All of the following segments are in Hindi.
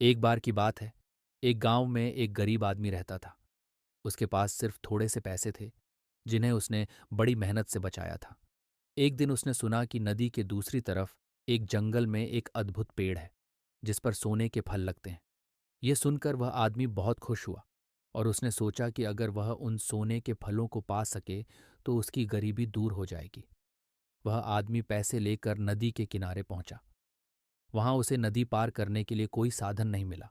एक बार की बात है, एक गांव में एक गरीब आदमी रहता था। उसके पास सिर्फ थोड़े से पैसे थे, जिन्हें उसने बड़ी मेहनत से बचाया था। एक दिन उसने सुना कि नदी के दूसरी तरफ एक जंगल में एक अद्भुत पेड़ है, जिस पर सोने के फल लगते हैं। यह सुनकर वह आदमी बहुत खुश हुआ और उसने सोचा कि अगर वह उन सोने के फलों को पा सके तो उसकी गरीबी दूर हो जाएगी। वह आदमी पैसे लेकर नदी के किनारे पहुंचा। वहां उसे नदी पार करने के लिए कोई साधन नहीं मिला,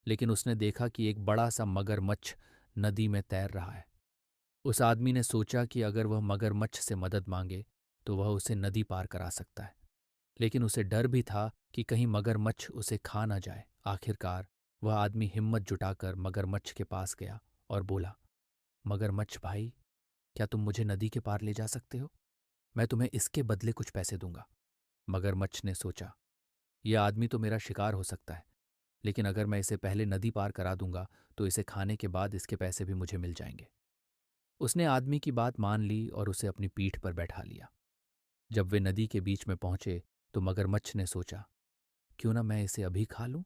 लेकिन उसने देखा कि एक बड़ा सा मगरमच्छ नदी में तैर रहा है। उस आदमी ने सोचा कि अगर वह मगरमच्छ से मदद मांगे तो वह उसे नदी पार करा सकता है, लेकिन उसे डर भी था कि कहीं मगरमच्छ उसे खा ना जाए। आखिरकार वह आदमी हिम्मत जुटाकर मगरमच्छ के पास गया और बोला, मगरमच्छ भाई, क्या तुम मुझे नदी के पार ले जा सकते हो? मैं तुम्हें इसके बदले कुछ पैसे दूंगा। मगरमच्छ ने सोचा, यह आदमी तो मेरा शिकार हो सकता है, लेकिन अगर मैं इसे पहले नदी पार करा दूंगा तो इसे खाने के बाद इसके पैसे भी मुझे मिल जाएंगे। उसने आदमी की बात मान ली और उसे अपनी पीठ पर बैठा लिया। जब वे नदी के बीच में पहुंचे तो मगरमच्छ ने सोचा, क्यों ना मैं इसे अभी खा लूं।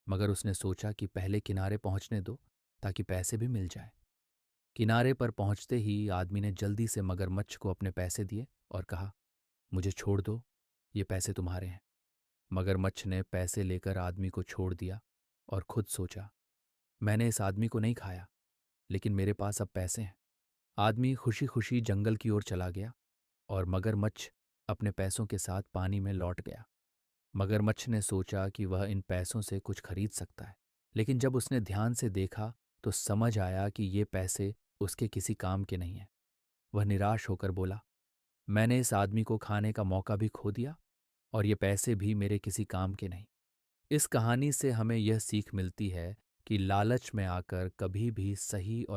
मगर उसने सोचा कि पहले किनारे पहुंचने दो, ताकि पैसे भी मिल जाएं। किनारे पर पहुंचते ही आदमी ने जल्दी से मगरमच्छ को अपने पैसे दिए और कहा, मुझे छोड़ दो, ये पैसे तुम्हारे हैं। मगरमच्छ ने पैसे लेकर आदमी को छोड़ दिया और खुद सोचा, मैंने इस आदमी को नहीं खाया, लेकिन मेरे पास अब पैसे हैं। आदमी खुशी खुशी जंगल की ओर चला गया और मगरमच्छ अपने पैसों के साथ पानी में लौट गया। मगरमच्छ ने सोचा कि वह इन पैसों से कुछ खरीद सकता है, लेकिन जब उसने ध्यान से देखा तो समझ आया कि ये पैसे उसके किसी काम के नहीं हैं। वह निराश होकर बोला, मैंने इस आदमी को खाने का मौका भी खो दिया और ये पैसे भी मेरे किसी काम के नहीं। इस कहानी से हमें यह सीख मिलती है कि लालच में आकर कभी भी सही और